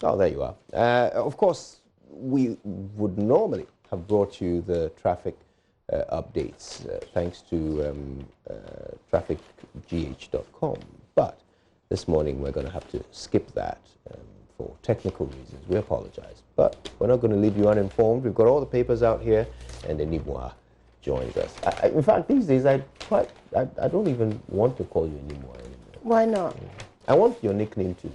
Oh, there you are. Of course, we would normally have brought you the traffic updates thanks to trafficgh.com, but this morning we're going to have to skip that for technical reasons. We apologize, but we're not going to leave you uninformed. We've got all the papers out here, and Enimwa joins us. In fact, these days I don't even want to call you Enimwa anymore. Why not? I want your nickname to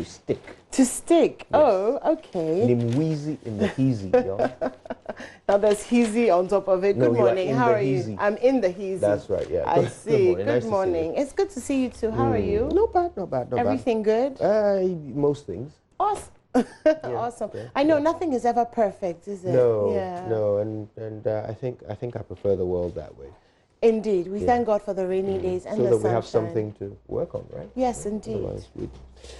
stick. To stick? Yes. Oh, okay. Nimweezy in the heezy, yo. Now there's heezy on top of it. No, good morning. How are heezy. you? I'm in the heezy. That's right, yeah. I see. Good morning. Good morning. It's good to see you too. How are you? Not bad, not bad, not Everything bad. good? Most things. Awesome. Awesome. Yeah, I know nothing is ever perfect, is it? No, yeah. no, and I think I prefer the world that way. Indeed. We thank God for the rainy days and so the that sunshine. we have something to work on, right? Yes, indeed. Otherwise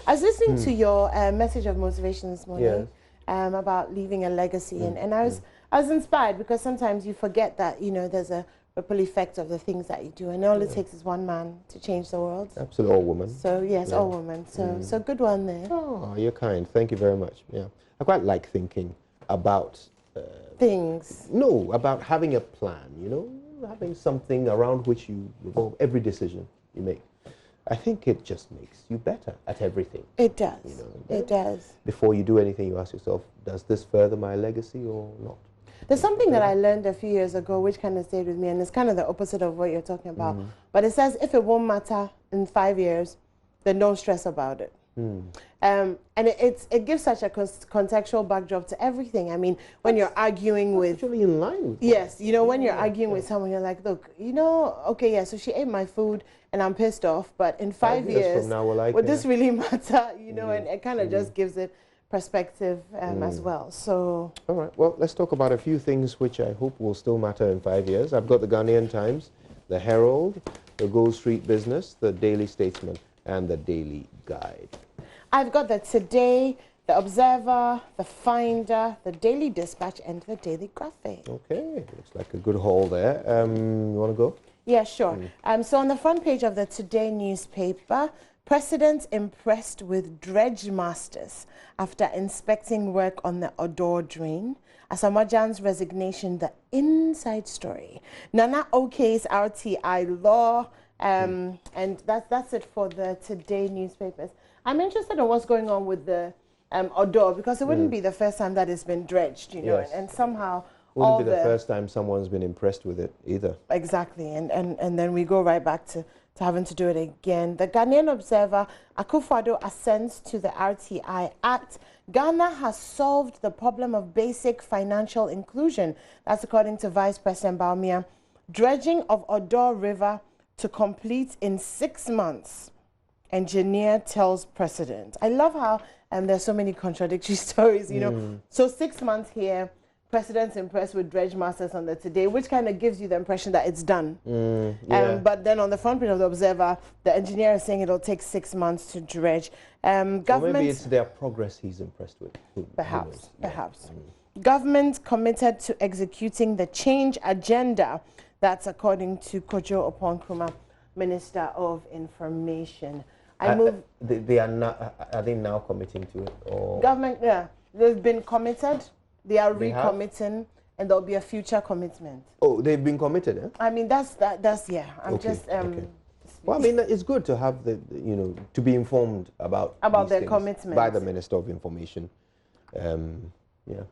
I was listening to your message of motivation this morning. Yes. About leaving a legacy, and I was inspired because sometimes you forget that there's a ripple effect of the things that you do, and all it takes is one man to change the world. Absolutely, all women. So yes, all women. So good one there. Oh, you're kind. Thank you very much. Yeah, I quite like thinking about things. No, about having a plan. Having something around which you revolve every decision you make. I think it just makes you better at everything. It does. It does. Before you do anything, you ask yourself, does this further my legacy or not? There's something that I learned a few years ago which kind of stayed with me, and it's kind of the opposite of what you're talking about. But it says if it won't matter in 5 years, then don't stress about it. And it gives such a contextual backdrop to everything. I mean, when you're arguing with... Actually in line with yes, when you're arguing with someone, you're like, look, okay, yeah, so she ate my food and I'm pissed off, but in 5 years, from now, would this really matter? And it kind of just gives it perspective as well. So... All right, well, let's talk about a few things which I hope will still matter in 5 years. I've got the Ghanaian Times, the Herald, the Gold Street Business, the Daily Statesman, and the Daily Guide. I've got the Today, the Observer, the Finder, the Daily Dispatch, and the Daily Graphic. Okay, looks like a good haul there. You want to go? Yeah, sure. So on the front page of the Today newspaper, President impressed with dredge masters after inspecting work on the Odor drain. Asamajan's resignation, the inside story. Nana Ok's RTI law. And that's it for the Today newspapers. I'm interested in what's going on with the Odor, because it wouldn't be the first time that it's been dredged, yes. and somehow wouldn't be the first time someone's been impressed with it either. Exactly, and then we go right back to having to do it again. The Ghanaian Observer, Akufo-Addo assents to the RTI Act. Ghana has solved the problem of basic financial inclusion. That's according to Vice President Baumia. Dredging of Odor River to complete in 6 months. Engineer tells President. I love how there's so many contradictory stories, So 6 months here, President's impressed with dredge masters on the Today, which kind of gives you the impression that it's done. But then on the front page of the Observer, the engineer is saying it'll take 6 months to dredge. Government, or maybe it's their progress he's impressed with. Perhaps. Government committed to executing the change agenda. That's according to Kojo Oppong-Nkrumah, Minister of Information. They are not. Are they now committing to it? Or government, yeah, they've been committed. They are recommitting, and there'll be a future commitment. Oh, they've been committed, eh? I mean, that's yeah. I'm just. Well, I mean, it's good to have to be informed about their commitment by the Minister of Information. Yeah.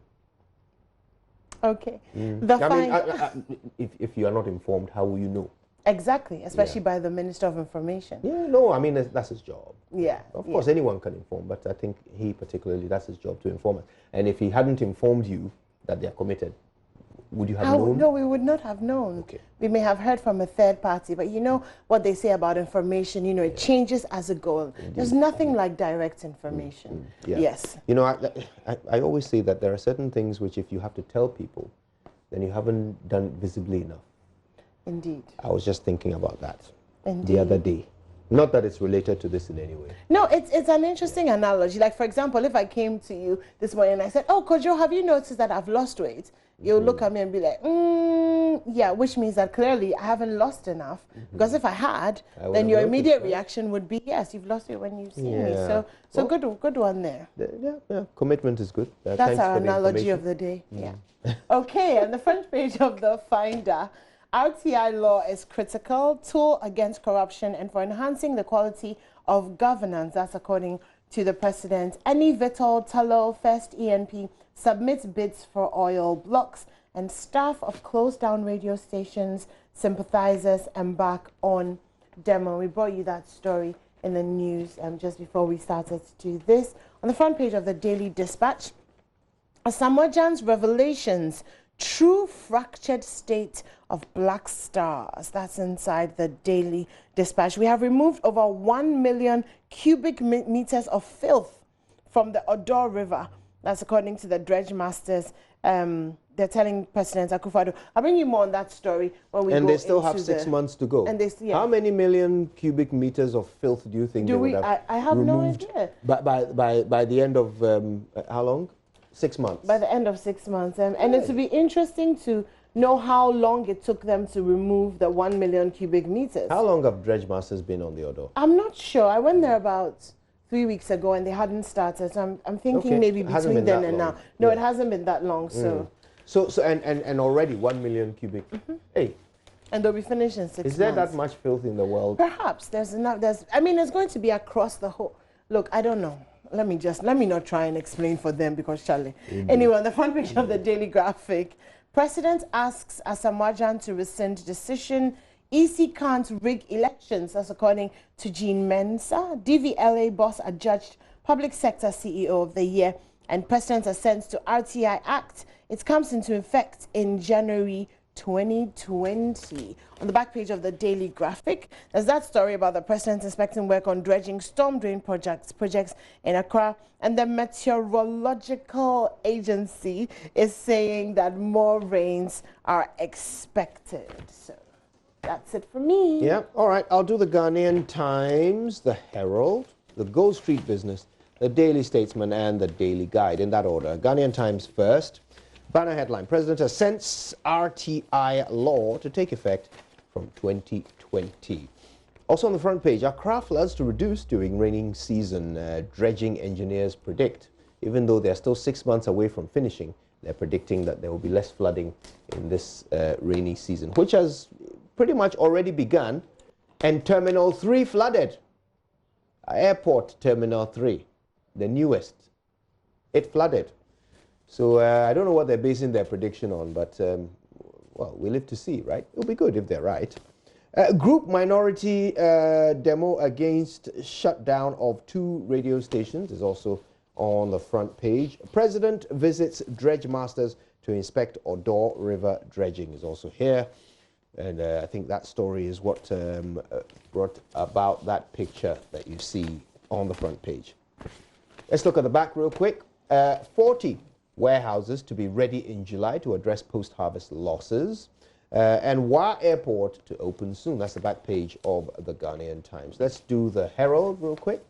Okay. If you are not informed, how will you know? Exactly, especially by the Minister of Information. Yeah, no, I mean, that's his job. Yeah. Of course, anyone can inform, but I think he particularly, that's his job to inform us. And if he hadn't informed you that they are committed, would you have known? No, we would not have known. Okay. We may have heard from a third party, but you know what they say about information, it changes as it goes. There's nothing like direct information. Yeah. Yes. I always say that there are certain things which if you have to tell people, then you haven't done it visibly enough. Indeed. I was just thinking about that Indeed. the other day. Not that it's related to this in any way. No, it's an interesting analogy. Like, for example, if I came to you this morning and I said, oh, Kojo, have you noticed that I've lost weight? You'll look at me and be like, yeah, which means that clearly I haven't lost enough. Because if I had, then your immediate reaction would be, yes, you've lost it when you see me. So well, good one there. Yeah, commitment is good. That's our analogy of the day. Yeah. Okay, on the front page of the Finder, RTI law is critical tool against corruption and for enhancing the quality of governance. That's according to the president. Any Vitol Tallow First ENP submits bids for oil blocks, and staff of closed down radio stations sympathizers embark on demo. We brought you that story in the news just before we started to do this. On the front page of the Daily Dispatch, Asamoah's revelations, true fractured state of black stars. That's inside the Daily Dispatch. We have removed over 1 million cubic meters of filth from the Odo River. That's according to the dredge masters. They're telling President Akufo-Addo. I'll bring you more on that story when we go. And they still have 6 months to go. And they, How many million cubic meters of filth do you think they would have I have removed no idea. By the end of how long? 6 months. By the end of 6 months. And it will be interesting to know how long it took them to remove the 1 million cubic meters. How long have dredge masters been on the Odo? I'm not sure. I went there about 3 weeks ago and they hadn't started. So I'm thinking maybe between then and now. No, it hasn't been that long. So and already 1 million cubic. Hey. And they'll be finished in 6 months. Is there that much filth in the world? Perhaps. There's enough. I mean, it's going to be across the whole. Look, I don't know. Let me not try and explain for them because Charlie. Anyway, on the front page of the Daily Graphic, President asks Asamoah to rescind decision. EC can't rig elections, that's according to Jean Mensa. DVLA boss adjudged Public Sector CEO of the Year. And President assents to RTI Act. It comes into effect in January 2020. On the back page of the Daily Graphic, there's that story about the president inspecting work on dredging storm drain projects in Accra, and the meteorological agency is saying that more rains are expected. So that's it for me. Yeah, all right. I'll do the Ghanaian Times, the Herald, the Gold Street Business, the Daily Statesman, and the Daily Guide in that order. Ghanaian Times first. Banner headline, President assents RTI law to take effect from 2020. Also on the front page, Accra floods to reduce during raining season, dredging engineers predict. Even though they're still 6 months away from finishing, they're predicting that there will be less flooding in this rainy season, which has pretty much already begun. And Terminal 3 flooded. Airport Terminal 3, the newest, it flooded. So I don't know what they're basing their prediction on, but, well, we live to see, right? It'll be good if they're right. Group minority demo against shutdown of 2 radio stations is also on the front page. President visits dredge masters to inspect Odo River dredging is also here. And I think that story is what brought about that picture that you see on the front page. Let's look at the back real quick. 40 warehouses to be ready in July to address post-harvest losses. And Wa Airport to open soon. That's the back page of the Ghanaian Times. Let's do the Herald real quick.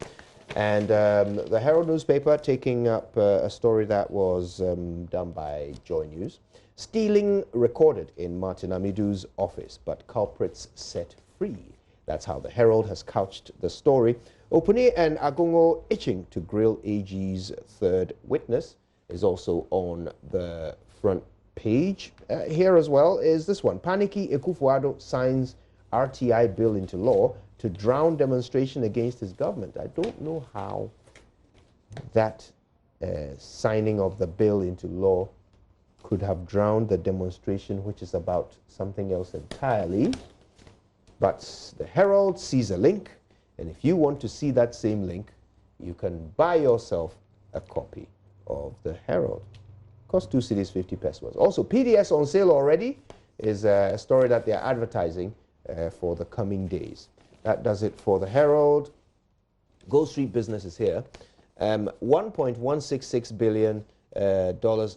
And the Herald newspaper taking up a story that was done by JoyNews. Stealing recorded in Martin Amidu's office, but culprits set free. That's how the Herald has couched the story. Opune and Agongo itching to grill AG's third witness is also on the front page. Here as well is this one. Panicky Akufo-Addo signs RTI bill into law to drown demonstration against his government. I don't know how that signing of the bill into law could have drowned the demonstration, which is about something else entirely. But the Herald sees a link, and if you want to see that same link, you can buy yourself a copy of the Herald. Cost 2 cedis 50 pesos. Also, PDS on sale already is a story that they're advertising for the coming days. That does it for the Herald. Gold Street Business is here. $1.166 billion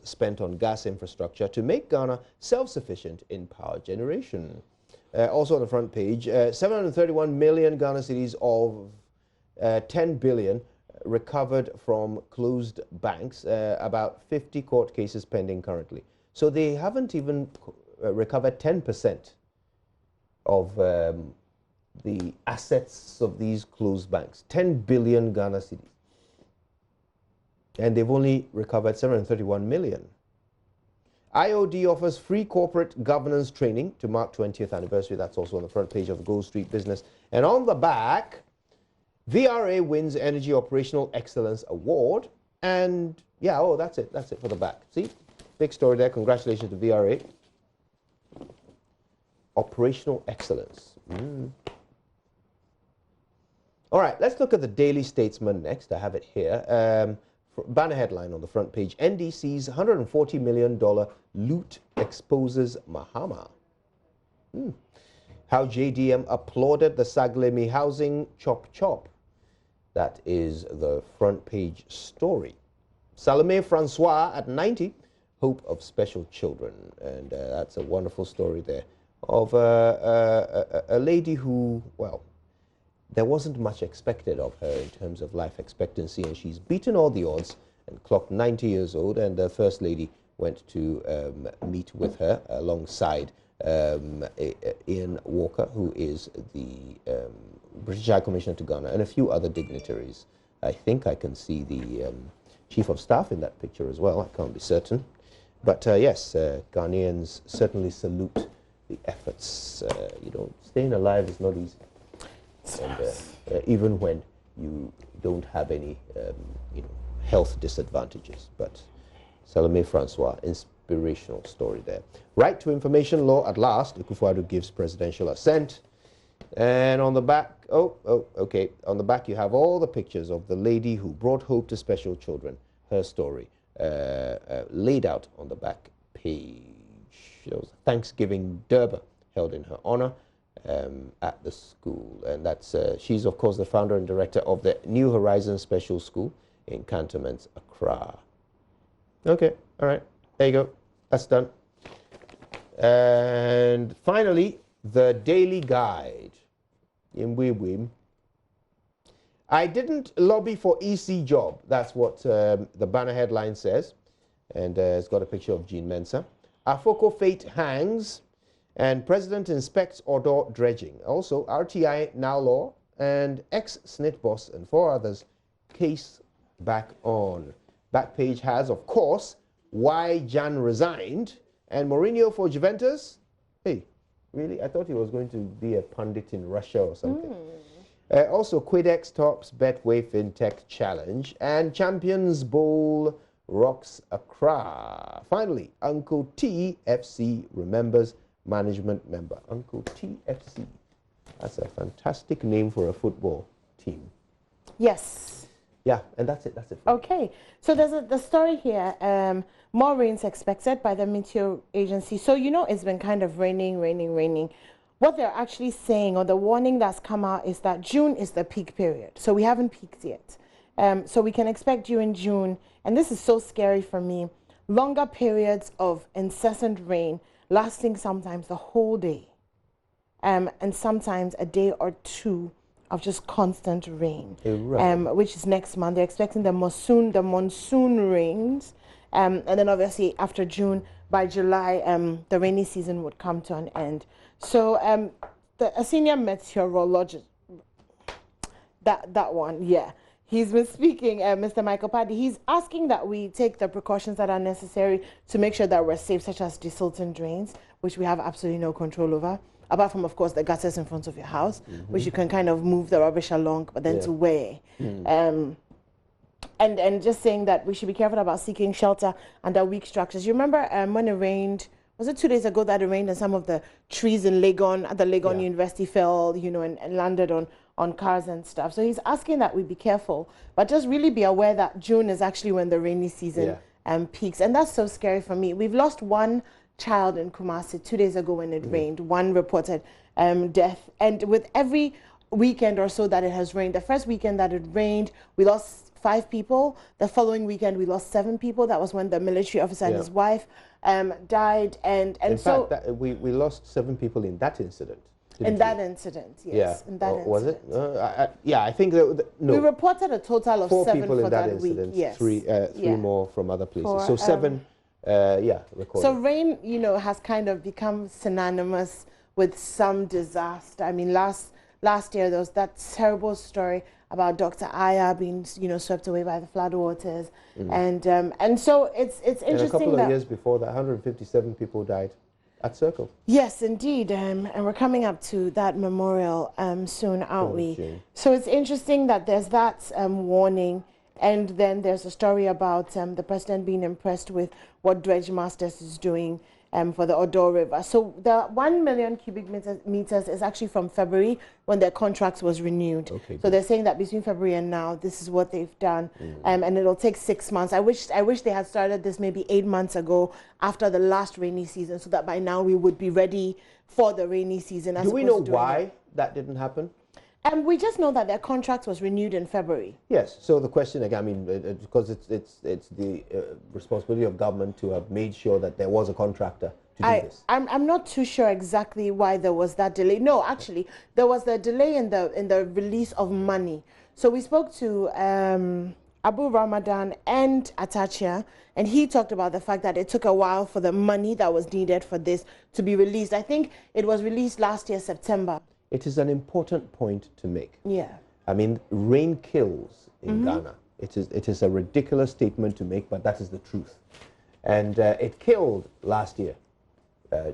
spent on gas infrastructure to make Ghana self-sufficient in power generation. also on the front page. 731 million Ghana cedis of 10 billion recovered from closed banks. About 50 court cases pending currently. So they haven't even recovered 10% of the assets of these closed banks. 10 billion Ghana cedis. And they've only recovered 731 million. IOD offers free corporate governance training to mark 20th anniversary. That's also on the front page of the Gold Street Business. And on the back, VRA wins Energy Operational Excellence Award. And yeah, oh, that's it. That's it for the back. See? Big story there. Congratulations to VRA. Operational excellence. All right, let's look at the Daily Statesman next. I have it here. Banner headline on the front page. NDC's $140 million loot exposes Mahama. How JDM applauded the Saglemi housing chop. That is the front page story. Salome Francois at 90, hope of special children. And that's a wonderful story there of a lady who, well, there wasn't much expected of her in terms of life expectancy, and she's beaten all the odds and clocked 90 years old, and the First Lady went to meet with her alongside Ian Walker, who is the British High Commissioner to Ghana, and a few other dignitaries. I think I can see the Chief of Staff in that picture as well. I can't be certain. But yes, Ghanaians certainly salute the efforts. You know, staying alive is not easy. And even when you don't have any, you know, health disadvantages. But Salome Francois, inspirational story there. Right to information law at last. Akufo-Addo gives presidential assent. And on the back, okay. On the back you have all the pictures of the lady who brought hope to special children. Her story laid out on the back page. There was a Thanksgiving Durbar held in her honor. At the school, and that's she's of course the founder and director of the New Horizons Special School in Cantonment, Accra. Okay, all right, there you go, that's done. And finally, the Daily Guide. I didn't lobby for EC job. That's what the banner headline says, and it's got a picture of Jean Mensah. Afoko fate hangs. And President inspects Odo dredging. Also, RTI now law and ex-SNIT boss and 4 others case back on. Back page has, of course, why Jan resigned. And Mourinho for Juventus. Hey, really? I thought he was going to be a pundit in Russia or something. Also, Quidex tops Betway FinTech Challenge. And Champions Bowl rocks Accra. Finally, Uncle T FC remembers management member. Uncle TFC. That's a fantastic name for a football team. Yes. Yeah, and that's it. That's it. Okay. So there's the story here. More rains expected by the Meteo Agency. So, you know, it's been kind of raining. What they're actually saying, or the warning that's come out, is that June is the peak period. So we haven't peaked yet. So we can expect during June, and this is so scary for me, longer periods of incessant rain, lasting sometimes the whole day, and sometimes a day or two of just constant rain, which is next month. They're expecting the monsoon rains, and then obviously after June, by July, the rainy season would come to an end. So a senior meteorologist, that one, yeah, he's been speaking, Mr. Michael Paddy. He's asking that we take the precautions that are necessary to make sure that we're safe, such as desilting drains, which we have absolutely no control over, apart from, of course, the gutters in front of your house, which you can kind of move the rubbish along, but then to where? And just saying that we should be careful about seeking shelter under weak structures. You remember when it rained, was it 2 days ago that it rained and some of the trees in Legon, at the Legon University fell, you know, and landed on cars and stuff. So he's asking that we be careful, but just really be aware that June is actually when the rainy season peaks. And that's so scary for me. We've lost one child in Kumasi 2 days ago when it rained, one reported death. And with every weekend or so that it has rained, the first weekend that it rained, we lost 5 people. The following weekend, we lost 7 people. That was when the military officer and his wife died. And in so fact, we lost 7 people in that incident. In that incident, yes. Yeah. In that incident. Was it? Yeah, I think no. We reported a total of 4 7 people for in that week. incident. Yes. 3 more from other places. So 7. Recorded. So rain, has kind of become synonymous with some disaster. I mean, last year there was that terrible story about Dr. Aya being, swept away by the floodwaters, and so it's interesting. And a couple of years before that, 157 people died at Circle. Yes, indeed, and we're coming up to that memorial soon, aren't we? June. So it's interesting that there's that warning, and then there's a story about the president being impressed with what Dredge Masters is doing for the Odo River. So the 1 million cubic meters is actually from February when their contract was renewed. Okay, so they're saying that between February and now, this is what they've done, and it'll take 6 months. I wish they had started this maybe 8 months ago after the last rainy season, so that by now we would be ready for the rainy season. Do we know why that didn't happen? We just know that their contract was renewed in February. Yes. So the question again, I mean, because it's the responsibility of government to have made sure that there was a contractor to do this. I'm not too sure exactly why there was that delay. No, actually, there was the delay in the release of money. So we spoke to Abu Ramadan and Atachia, and he talked about the fact that it took a while for the money that was needed for this to be released. I think it was released last year, September. It is an important point to make. Yeah. I mean, rain kills in Ghana. It is a ridiculous statement to make, but that is the truth. And it killed last year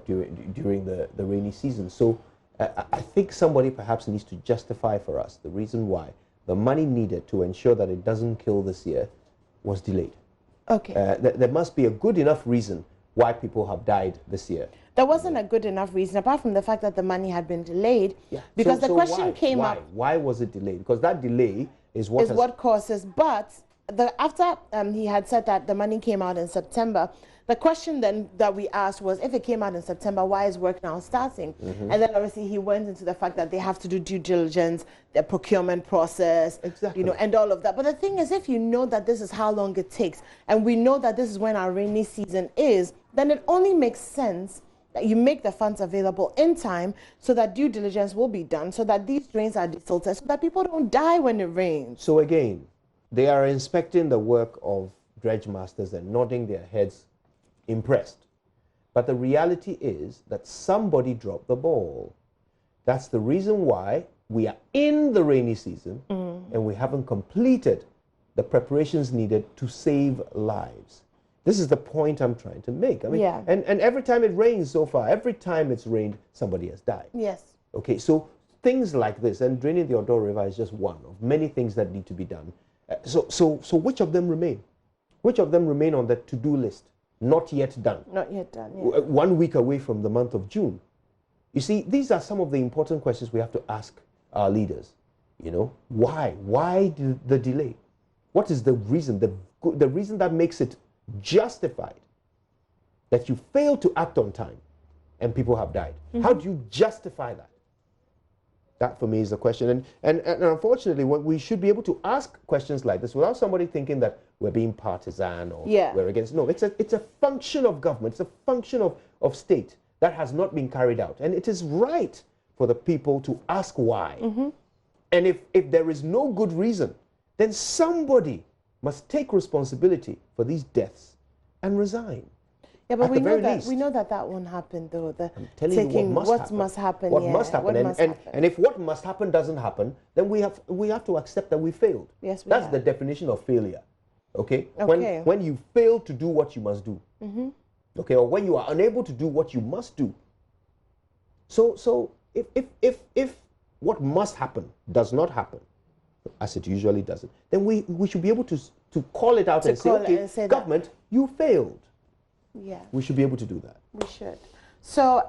during the rainy season. So I think somebody perhaps needs to justify for us the reason why the money needed to ensure that it doesn't kill this year was delayed. Okay. There must be a good enough reason why people have died this year. There wasn't a good enough reason, apart from the fact that the money had been delayed. Yeah. Because so the question why? came up. Why was it delayed? Because that delay is what causes. But after he had said that the money came out in September, the question then that we asked was, if it came out in September, why is work now starting? And then obviously he went into the fact that they have to do due diligence, the procurement process, and all of that. But the thing is, if you know that this is how long it takes, and we know that this is when our rainy season is, then it only makes sense that you make the funds available in time so that due diligence will be done, so that these drains are desilted, so that people don't die when it rains. So again, they are inspecting the work of dredge masters and nodding their heads impressed. But the reality is that somebody dropped the ball. That's the reason why we are in the rainy season and we haven't completed the preparations needed to save lives. This is the point I'm trying to make. I mean, and every time it rains so far, every time it's rained, somebody has died. Yes. Okay, so things like this, and draining the Odo River is just one of many things that need to be done. So which of them remain? Which of them remain on the to-do list? Not yet done. Not yet done, yeah. 1 week away from the month of June. You see, these are some of the important questions we have to ask our leaders. Why? Why the delay? What is the reason? The reason that makes it justified that you failed to act on time and people have died. How do you justify that? That for me is the question. And unfortunately, we should be able to ask questions like this without somebody thinking that we're being partisan or we're against. No, it's a function of government. It's a function of state that has not been carried out. And it is right for the people to ask why. And if there is no good reason, then somebody must take responsibility for these deaths and resign. Yeah, but we know that won't happen, though. I'm telling you what must happen. What must happen. And if what must happen doesn't happen, then we have to accept that we failed. Yes, That's the definition of failure. Okay? When you fail to do what you must do. Okay, or when you are unable to do what you must do. So if what must happen does not happen, as it usually doesn't, then we should be able to call it out and say, okay, government, you failed. Yeah. We should be able to do that. We should. So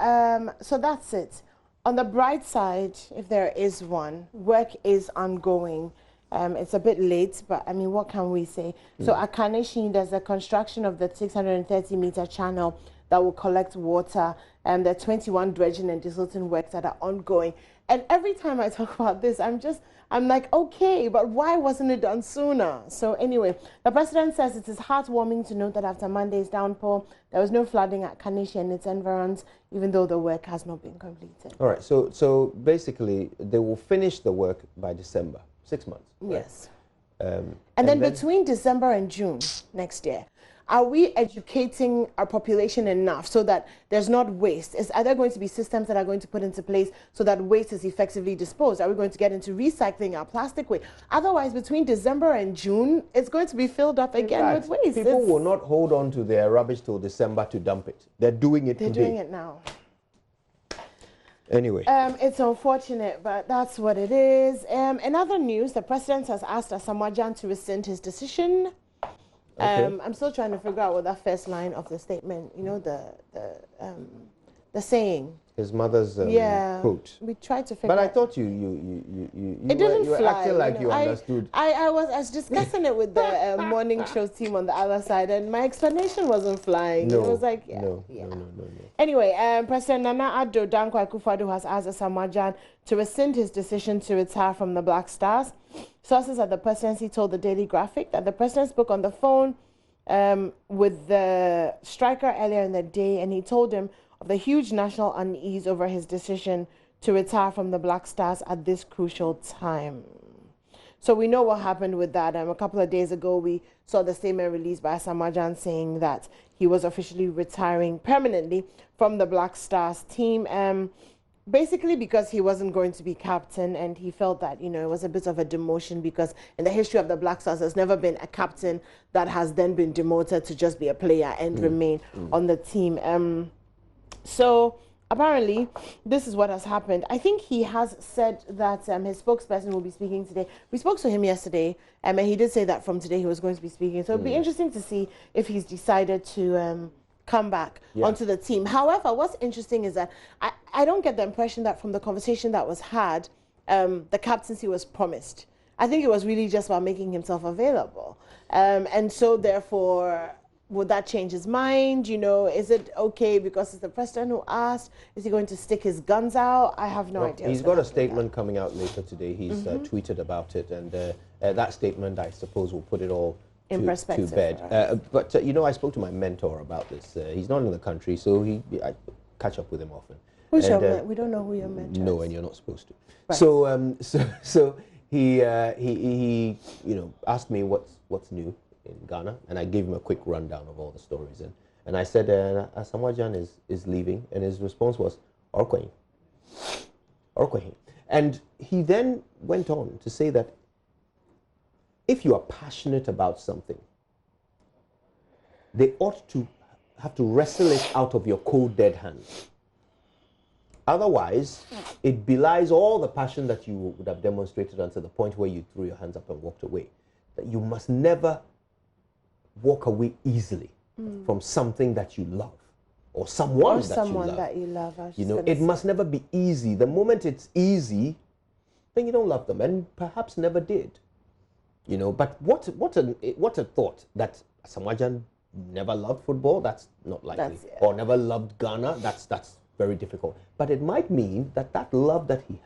so that's it. On the bright side, if there is one, work is ongoing. It's a bit late, but I mean, what can we say? So at Kaneshin, there's the construction of the 630-meter channel that will collect water, and there are 21 dredging and desilting works that are ongoing. And every time I talk about this, I'm like, okay, but why wasn't it done sooner? So anyway, the president says it is heartwarming to note that after Monday's downpour, there was no flooding at Kaneshie and its environs, even though the work has not been completed. All right, so basically, they will finish the work by December, 6 months. Right? Yes. And then between December and June next year, are we educating our population enough so that there's not waste? Are there going to be systems that are going to put into place so that waste is effectively disposed? Are we going to get into recycling our plastic waste? Otherwise, between December and June, it's going to be filled up again with waste. People will not hold on to their rubbish till December to dump it. They're doing it today. They're doing it now. Anyway. It's unfortunate, but that's what it is. In other news, the president has asked Asamoah Gyan to rescind his decision. Okay. I'm still trying to figure out what that first line of the statement, you know, the saying. His mother's quote. We tried to figure. But I out. thought you were acting like you understood. I was discussing it with the morning show team on the other side, and my explanation wasn't flying. No, it was like, no. Anyway, President Nana Addo Dankwa Akufo-Addo has asked Asamoah Gyan to rescind his decision to retire from the Black Stars. Sources at the presidency told the Daily Graphic that the president spoke on the phone with the striker earlier in the day, and he told him of the huge national unease over his decision to retire from the Black Stars at this crucial time. So we know what happened with that. A couple of days ago, we saw the statement released by Asamoah Gyan saying that he was officially retiring permanently from the Black Stars team, basically because he wasn't going to be captain, and he felt that, you know, it was a bit of a demotion because in the history of the Black Stars, there's never been a captain that has then been demoted to just be a player and remain on the team. So apparently, this is what has happened. I think he has said that his spokesperson will be speaking today. We spoke to him yesterday, and he did say that from today he was going to be speaking. So it'll be interesting to see if he's decided to come back onto the team. However, what's interesting is that I don't get the impression that from the conversation that was had, the captaincy was promised. I think it was really just about making himself available. And so therefore, would that change his mind? You know, is it okay because it's the president who asked? Is he going to stick his guns out? I have no idea. He's got a statement coming out later today. He's tweeted about it, and that statement, I suppose, will put it all in perspective to bed. But you know, I spoke to my mentor about this. He's not in the country, so I catch up with him often. Who's your mentor? We don't know who your mentor is. No, and you're not supposed to. Right. So he you know, asked me what's new in Ghana, and I gave him a quick rundown of all the stories, and I said Asamoah Gyan is leaving, and his response was Orkwehin. And he then went on to say that if you are passionate about something, they ought to have to wrestle it out of your cold dead hands. Otherwise, it belies all the passion that you would have demonstrated until the point where you threw your hands up and walked away. That you must never walk away easily from something that you love, or someone that you love. You know, it must never be easy. The moment it's easy, then you don't love them, and perhaps never did. You know, but what a thought that Asamoah Gyan never loved football. That's not likely. Or never loved Ghana. That's very difficult. But it might mean that love that he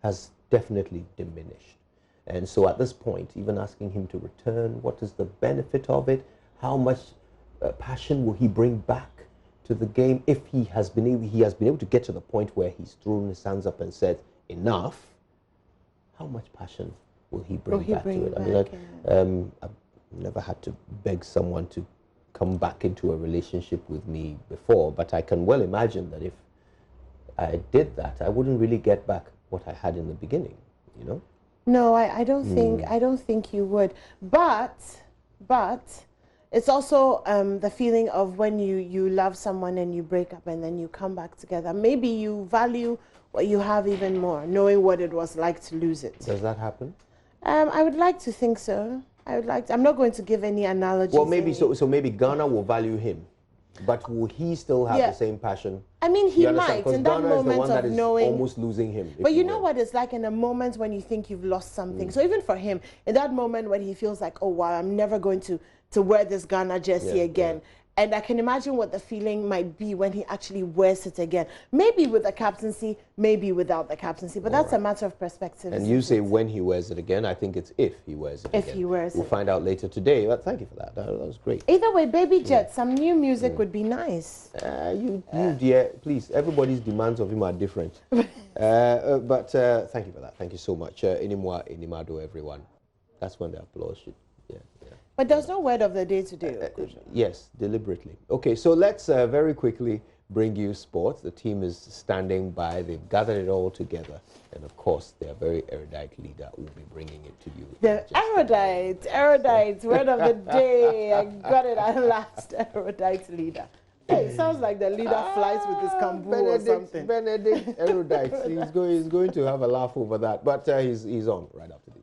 has definitely diminished. And so at this point, even asking him to return, what is the benefit of it? How much passion will he bring back to the game if he has been able to get to the point where he's thrown his hands up and said, enough? How much passion will he bring back to it? I mean, I've never had to beg someone to come back into a relationship with me before, but I can well imagine that if I did that, I wouldn't really get back what I had in the beginning, you know? No, I don't think you would. But it's also the feeling of when you love someone and you break up and then you come back together. Maybe you value what you have even more, knowing what it was like to lose it. Does that happen? I would like to think so. I'm not going to give any analogies. Well, maybe so maybe Ghana will value him, but will he still have the same passion? I mean, he might in that Ghana moment is the one of that is knowing, almost losing him. But you know what it's like in a moment when you think you've lost something. So even for him, in that moment when he feels like, oh wow, I'm never going to wear this Ghana jersey again, And I can imagine what the feeling might be when he actually wears it again. Maybe with the captaincy, maybe without the captaincy. But that's a matter of perspective. And you say when he wears it again. I think it's if he wears it again. If he wears it. We'll find out later today. But thank you for that. That was great. Either way, Baby Jet, some new music would be nice. You dear, please. Everybody's demands of him are different. But thank you for that. Thank you so much. Inimwa, Inimado, everyone. That's when the applause should. Yeah. But there's no word of the day today. Yes, deliberately. Okay, so let's very quickly bring you sports. The team is standing by. They've gathered it all together. And of course, their very erudite leader will be bringing it to you. The erudite, word of the day. I got it at last, erudite leader. Hey, it sounds like the leader flies with his kambu or something. Benedict erudite. He's going to have a laugh over that. But he's on right after this.